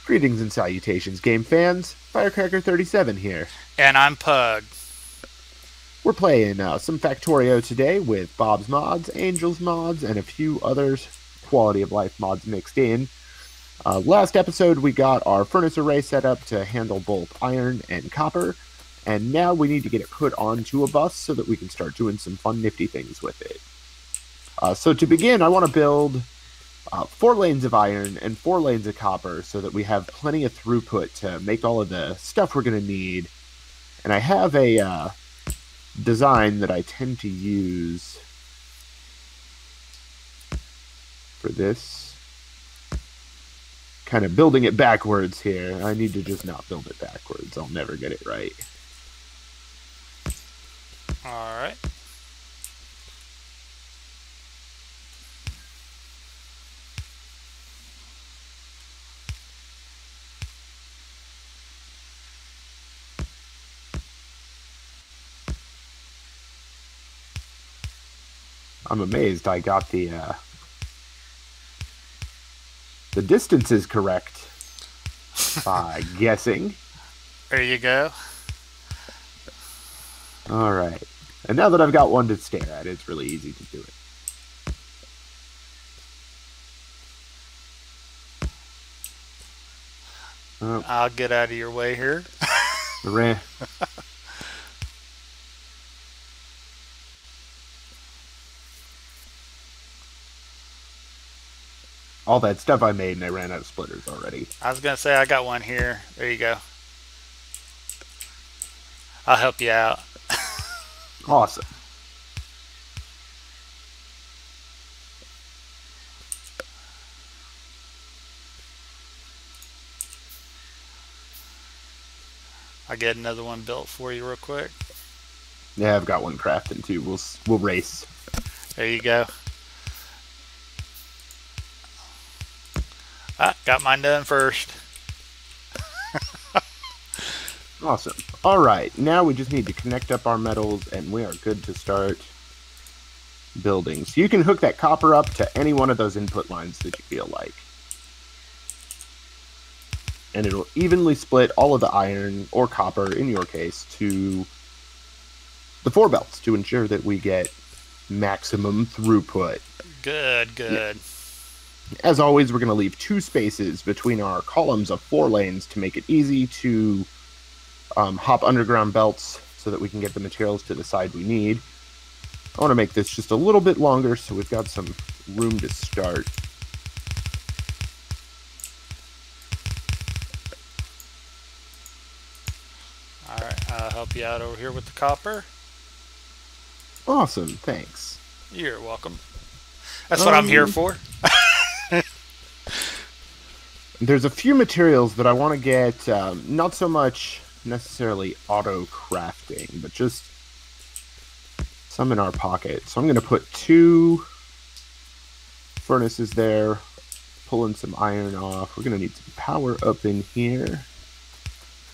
Greetings and salutations, game fans. Firecracker37 here. And I'm Pug. We're playing some Factorio today with Bob's Mods, Angel's Mods, and a few others quality of life mods mixed in. Last episode, we got our furnace array set up to handle both iron and copper, and now we need to get it put onto a bus so that we can start doing some fun, nifty things with it. So to begin, I want to build 4 lanes of iron and 4 lanes of copper so that we have plenty of throughput to make all of the stuff we're going to need. And I have a design that I tend to use for this. Kind of building it backwards here. I need to just not build it backwards. I'll never get it right. Alright. I'm amazed I got the distances correct by guessing. There you go. Alright. And now that I've got one to stare at, it's really easy to do it. Oh. I'll get out of your way here. All that stuff I made and I ran out of splitters already. I was going to say I got one here. There you go. I'll help you out. Awesome. I'll get another one built for you real quick. Yeah, I've got one crafting too. We'll race. There you go. Got mine done first. Awesome. Alright, now we just need to connect up our metals and we are good to start building. So you can hook that copper up to any one of those input lines that you feel like. And it'll evenly split all of the iron, or copper in your case, to the 4 belts to ensure that we get maximum throughput. Good, good. Yeah. As always, we're going to leave 2 spaces between our columns of 4 lanes to make it easy to hop underground belts so that we can get the materials to the side we need. I want to make this just a little bit longer so we've got some room to start. Alright, I'll help you out over here with the copper. Awesome, thanks. You're welcome. That's what I'm here for. There's a few materials that I want to get, not so much necessarily auto crafting, but just some in our pocket. So I'm going to put 2 furnaces there, pulling some iron off. We're going to need some power up in here.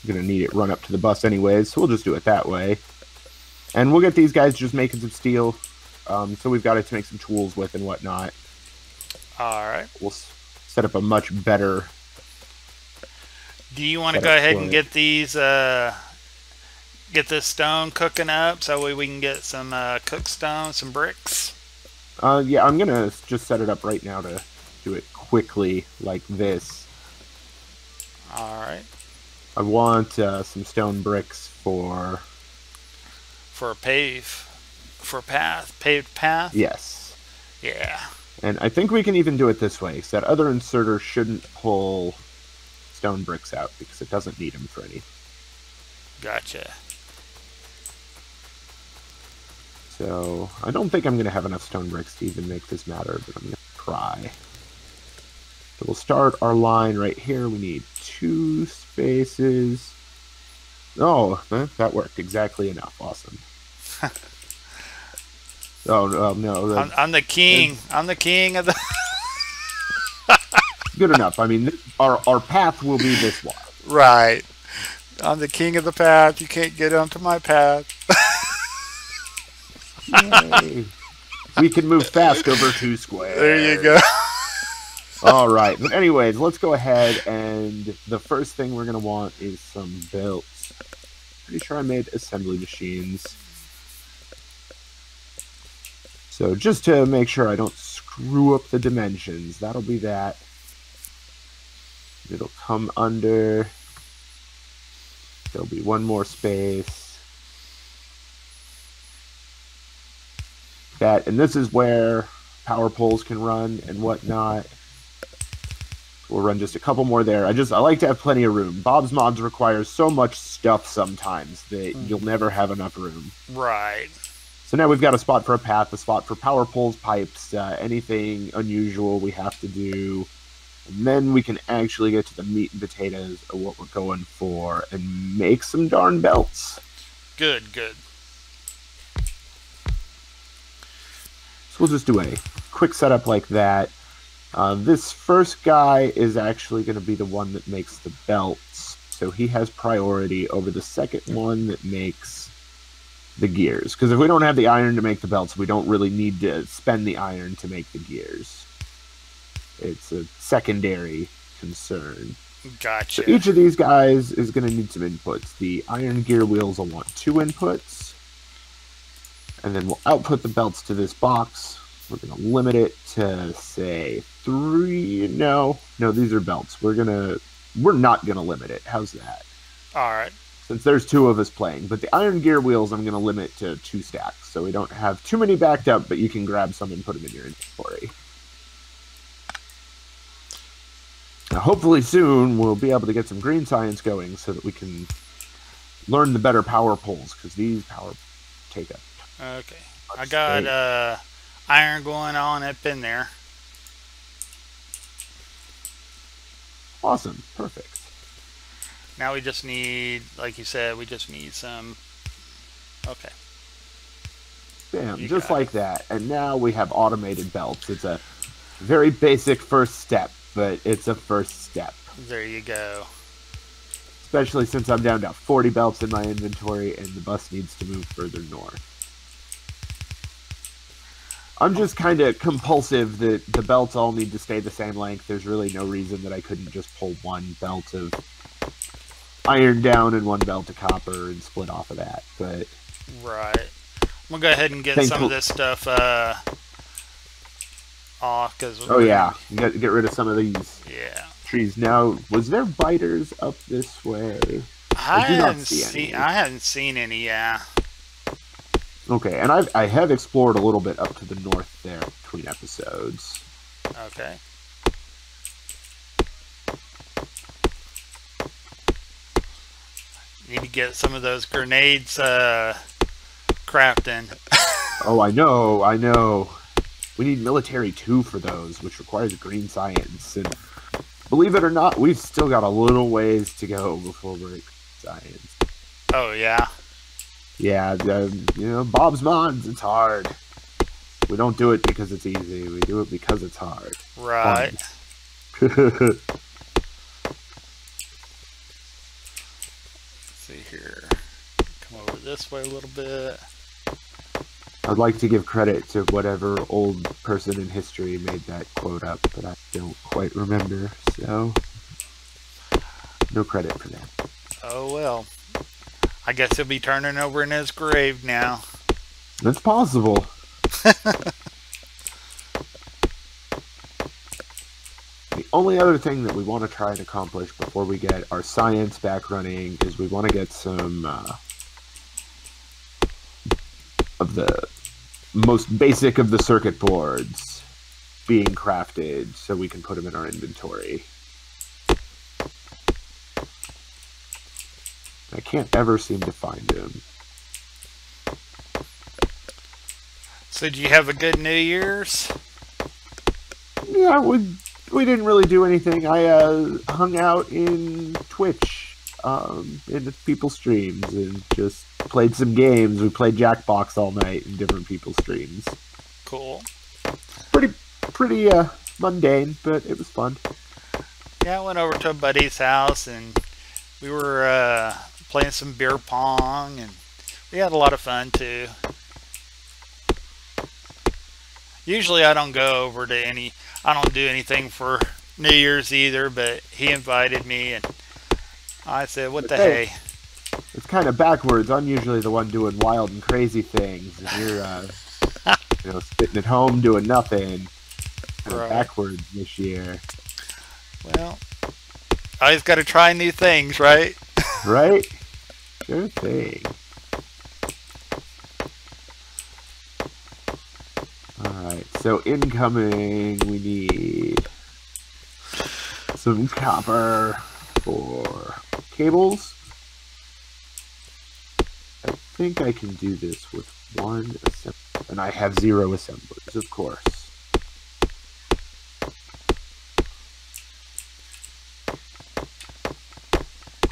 We're going to need it run up to the bus anyways, so we'll just do it that way. And we'll get these guys just making some steel, so we've got it to make some tools with and whatnot. Alright. We'll set up a much better... Do you want to go ahead and get these, get this stone cooking up so we can get some cooked stone, some bricks? Yeah, I'm going to just set it up right now to do it quickly like this. Alright. I want some stone bricks for a paved path? Yes. Yeah. And I think we can even do it this way, because that other inserter shouldn't pull stone bricks out, because it doesn't need them for anything. Gotcha. So, I don't think I'm going to have enough stone bricks to even make this matter, but I'm going to try. So we'll start our line right here. We need 2 spaces. Oh, that worked exactly enough. Awesome. Oh no! I'm the king. I'm the king of the. Good enough. I mean, our path will be this wide. Right. I'm the king of the path. You can't get onto my path. Yay. We can move fast over 2 squares. There you go. All right. But anyways, let's go ahead, and the first thing we're going to want is some belts. Pretty sure I made assembly machines. So just to make sure I don't screw up the dimensions, that'll be that. It'll come under. There'll be one more space. That, and this is where power poles can run and whatnot. We'll run just a couple more there. I like to have plenty of room. Bob's Mods requires so much stuff sometimes that you'll never have enough room. Right. So now we've got a spot for a path, a spot for power poles, pipes, anything unusual we have to do. And then we can actually get to the meat and potatoes of what we're going for and make some darn belts. Good, good. So we'll just do a quick setup like that. This first guy is actually going to be the one that makes the belts. So he has priority over the second one that makes the gears. Because if we don't have the iron to make the belts, we don't really need to spend the iron to make the gears. It's a secondary concern. Gotcha. So each of these guys is going to need some inputs. The iron gear wheels will want 2 inputs. And then we'll output the belts to this box. We're going to limit it to, say, 3. No, these are belts. We're not going to limit it. How's that? All right. Since there's 2 of us playing. But the iron gear wheels, I'm going to limit to 2 stacks. So we don't have too many backed up, but you can grab some and put them in your inventory. Now, hopefully soon we'll be able to get some green science going so that we can learn the better power poles, because these power take up. Okay. I got iron going on up in there. Awesome. Perfect. Now we just need, like you said, we just need some. Okay. Bam. Just like that. And now we have automated belts. It's a very basic first step, but it's a first step. There you go. Especially since I'm down to 40 belts in my inventory and the bus needs to move further north. I'm just kind of compulsive that the belts all need to stay the same length. There's really no reason that I couldn't just pull one belt of iron down and one belt of copper and split off of that. But right. I'm going to go ahead and get some of this stuff off. Yeah. Get rid of some of these trees. Now, was there biters up this way? I hadn't seen any, yeah. Okay, and I have explored a little bit up to the north there between episodes. Okay. Need to get some of those grenades crafting. Oh, I know. We need military 2 for those, which requires green science. And believe it or not, we've still got a little ways to go before we're at science. Oh, yeah? Yeah, Bob's Mods, it's hard. We don't do it because it's easy. We do it because it's hard. Right. Let's see here. Come over this way a little bit. I'd like to give credit to whatever old person in history made that quote up, but I don't quite remember, so no credit for that. Oh, well. I guess he'll be turning over in his grave now. That's possible. The only other thing that we want to try and accomplish before we get our science back running is we want to get some of the most basic of the circuit boards being crafted so we can put them in our inventory. I can't ever seem to find them. So did you have a good New Year's? Yeah, we didn't really do anything. I hung out in Twitch, in people's streams, and just played some games. We played Jackbox all night in different people's streams. Cool. Pretty mundane, but it was fun. Yeah, I went over to a buddy's house, and we were playing some beer pong, and we had a lot of fun too. Usually I don't go over to any. I don't do anything for New Year's either, but he invited me, and I said, "What the hey?" It's kind of backwards. I'm usually the one doing wild and crazy things, and you're sitting at home doing nothing. Kind of backwards this year. Well, I just got to try new things, right? Right? Sure thing. Alright, so incoming, we need some copper for cables. I think I can do this with one assembly, and I have 0 assemblers, of course.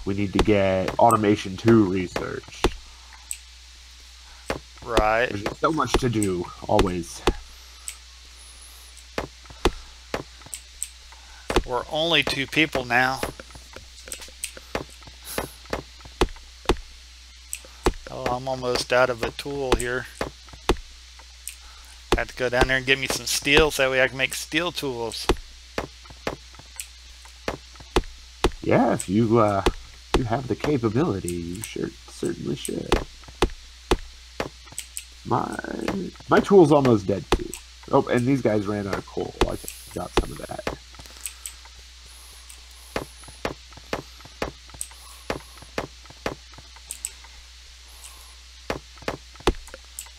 We need to get Automation 2 research. Right. There's so much to do, always. We're only 2 people now. Oh, I'm almost out of a tool here. I have to go down there and get me some steel so that way I can make steel tools. Yeah, if you have the capability, you certainly should. My tool's almost dead too. Oh, and these guys ran out of coal. I got some of that.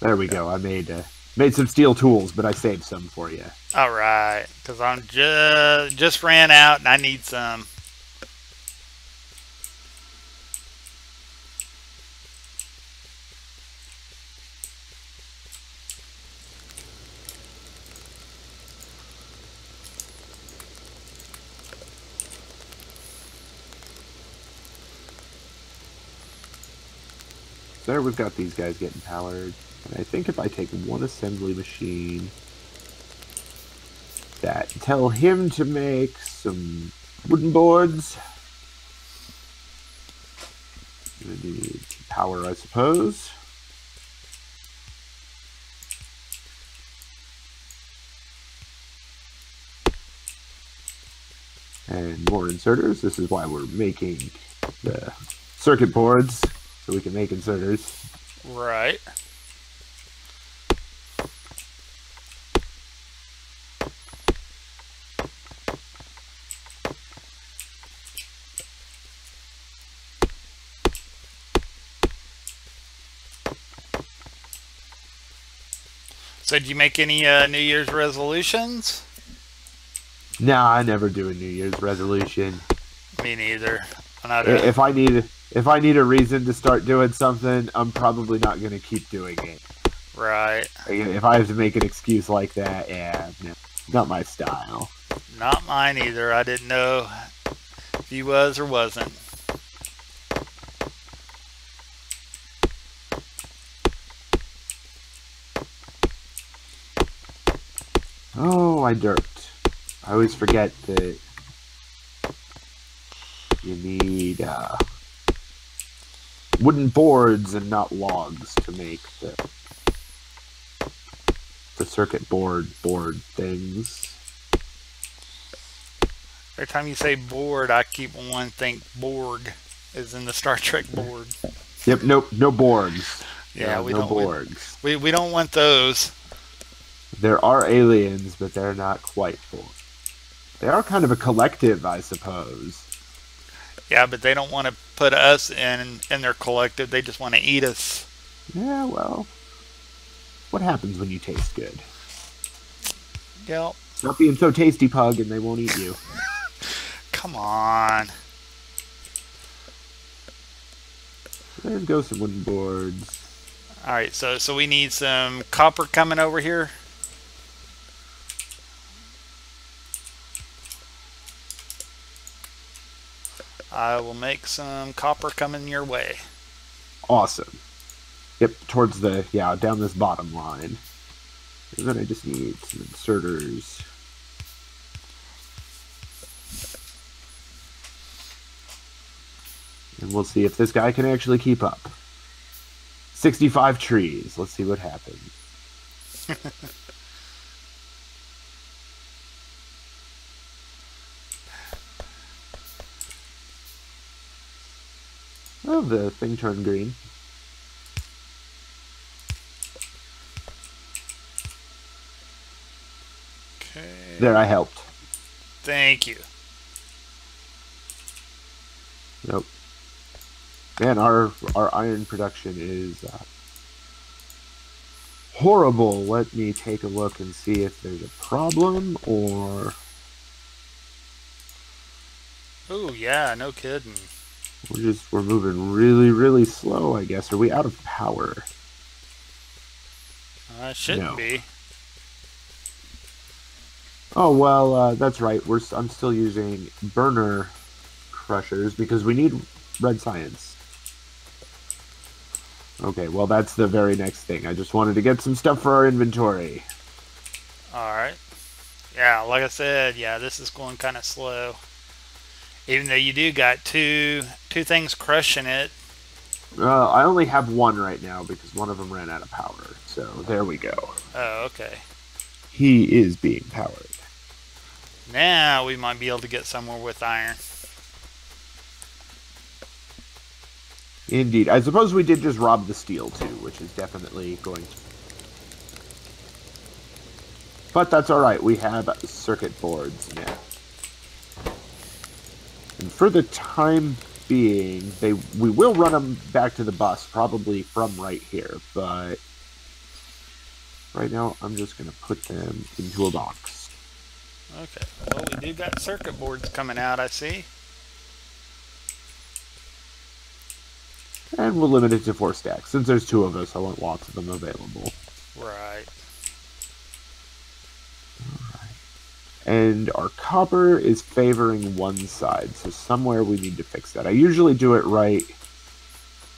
There we go. I made some steel tools, but I saved some for you. All right, because I'm just ran out and I need some. There, we've got these guys getting powered. And I think if I take one assembly machine, tell him to make some wooden boards. I need power, I suppose. And more inserters. This is why we're making the circuit boards, so we can make inserters. Right. So did you make any New Year's resolutions? No, I never do a New Year's resolution. Me neither. If I need a reason to start doing something, I'm probably not going to keep doing it. Right. If I have to make an excuse like that, yeah, no, not my style. Not mine either. I didn't know if he was or wasn't. Oh, I derped. I always forget that you need wooden boards and not logs to make the circuit board things. Every time you say board, I keep one think Borg, as in the Star Trek board. Yep, no Borgs. Yeah, we don't Borgs. We don't want those. There are aliens, but they're not quite Borg. They are kind of a collective, I suppose. Yeah, but they don't want to put us in their collective. They just want to eat us. Yeah, well, what happens when you taste good? Yep. Stop being so tasty, Pug, and they won't eat you. Come on. There go some wooden boards. All right, so we need some copper coming over here. I will make some copper coming your way. Awesome. Yep, towards down this bottom line. And then I just need some inserters. And we'll see if this guy can actually keep up. 65 trees. Let's see what happens. Oh, the thing turned green. Okay. There, I helped. Thank you. Nope. Man, our iron production is horrible. Let me take a look and see if there's a problem or... Oh, yeah, no kidding. We're moving really, really slow, I guess. Are we out of power? Shouldn't No. be. Oh, well, that's right. I'm still using burner crushers because we need red science. Okay, well, that's the very next thing. I just wanted to get some stuff for our inventory. Alright. Yeah, like I said, yeah, this is going kind of slow. Even though you do got two things crushing it. I only have one right now because one of them ran out of power. So there we go. Oh, okay. He is being powered. Now we might be able to get somewhere with iron. Indeed. I suppose we did just rob the steel too, which is definitely going to... But that's alright. We have circuit boards now. And for the time being, we will run them back to the bus, probably from right here, but right now I'm just going to put them into a box. Okay, well, we do got circuit boards coming out, I see. And we'll limit it to 4 stacks. Since there's 2 of us, I want lots of them available. Right. Alright. And our copper is favoring one side, so somewhere we need to fix that. I usually do it right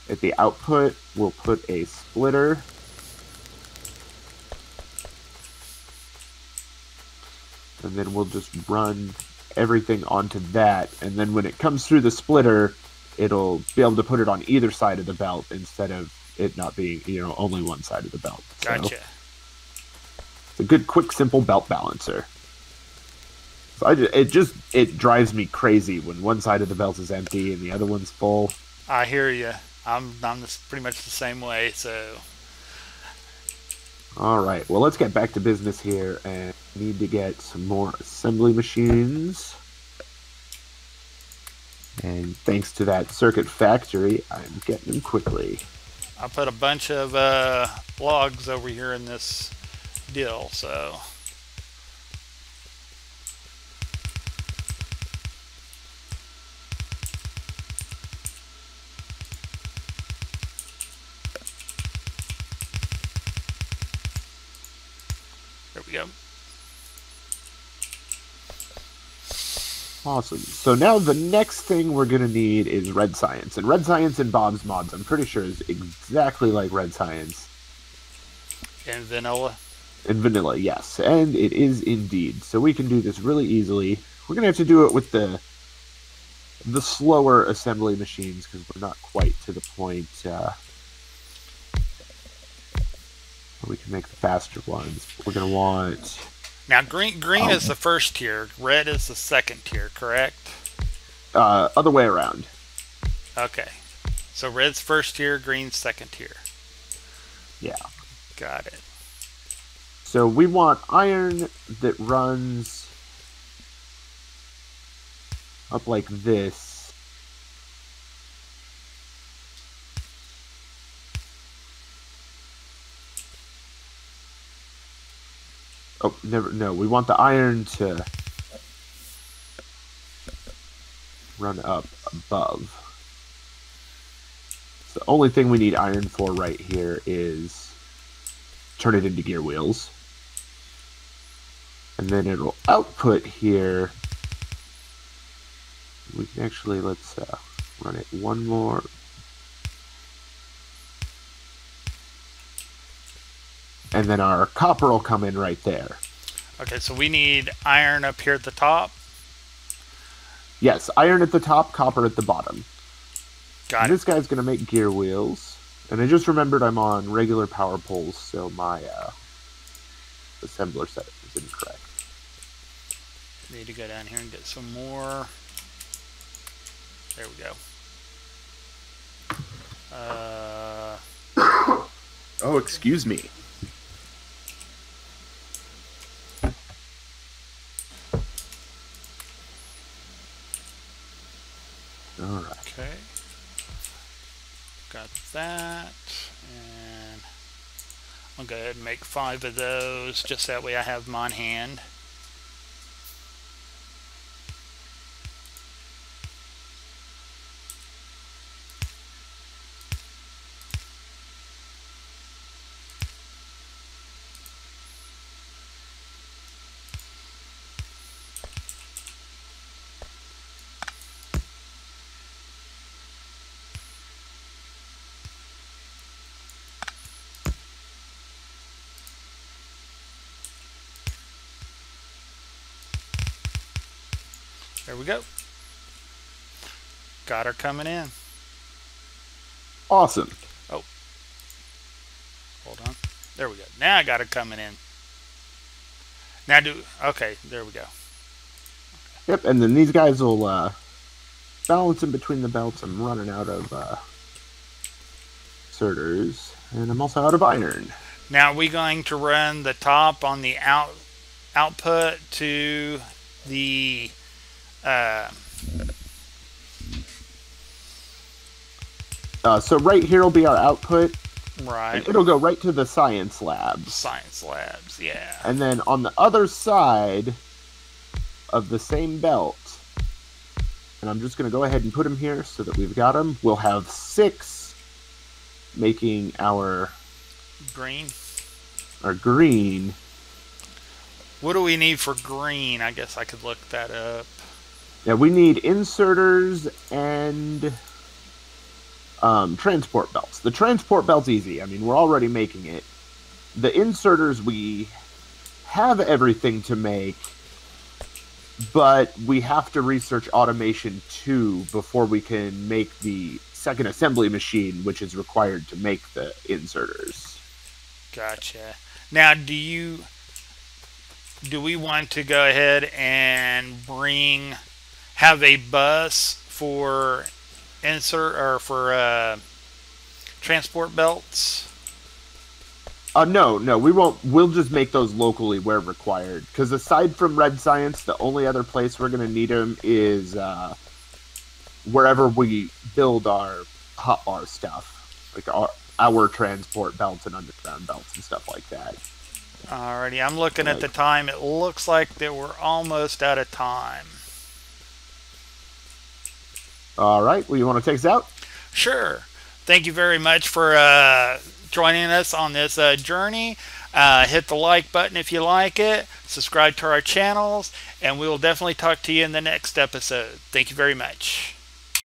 at the output. We'll put a splitter. And then we'll just run everything onto that. And then when it comes through the splitter, it'll be able to put it on either side of the belt instead of it not being, only one side of the belt. Gotcha. So it's a good, quick, simple belt balancer. So it drives me crazy when one side of the belt is empty and the other one's full. I hear you. I'm pretty much the same way, so... Alright, well, let's get back to business here and need to get some more assembly machines. And thanks to that circuit factory, I'm getting them quickly. I put a bunch of logs over here in this deal, so... There we go. Awesome. So now the next thing we're going to need is red science. And red science in Bob's Mods, I'm pretty sure, is exactly like red science. And vanilla? In vanilla, yes. And it is indeed. So we can do this really easily. We're going to have to do it with the slower assembly machines because we're not quite to the point where we can make the faster ones. We're going to want... Now, green is the first tier. Red is the second tier, correct? Other way around. Okay. So red's first tier, green's second tier. Yeah. Got it. So we want iron that runs up like this. Oh, no, we want the iron to run up above. So the only thing we need iron for right here is turn it into gear wheels. And then it'll output here. We can actually, let's run it one more. And then our copper will come in right there. Okay, so we need iron up here at the top. Yes, iron at the top, copper at the bottom. Got it. This guy's going to make gear wheels. And I just remembered I'm on regular power poles, so my assembler setup is incorrect. Need to go down here and get some more. There we go. Uh, Oh, excuse me. All right. okay. Got that. And I'll go ahead and make 5 of those, just that way I have them on hand. There we go. Got her coming in. Awesome. Oh. Hold on. There we go. Now I got her coming in. Now okay, there we go. Yep, and then these guys will balance in between the belts. I'm running out of inserters, and I'm also out of iron. Now are we going to run the top on the output to the so right here will be our output. right. And it'll go right to the science labs. Science labs, yeah. And then on the other side of the same belt, and I'm just going to go ahead and put them here so that we've got them, we'll have 6 making our green. What do we need for green? I guess I could look that up. Yeah, we need inserters and transport belts. The transport belt's easy. I mean, we're already making it. The inserters, we have everything to make, but we have to research automation 2 before we can make the second assembly machine, which is required to make the inserters. Gotcha. Now, do we want to go ahead and have a bus for transport belts? No, we won't. We'll just make those locally where required. Because aside from Red Science, the only other place we're going to need them is wherever we build our hotbar stuff, like our transport belts and underground belts and stuff like that. Alrighty, I'm looking at the time. It looks like that we're almost out of time. All right. Well, you want to take us out? Sure. Thank you very much for joining us on this journey. Hit the like button if you like it. Subscribe to our channels, and we will definitely talk to you in the next episode. Thank you very much.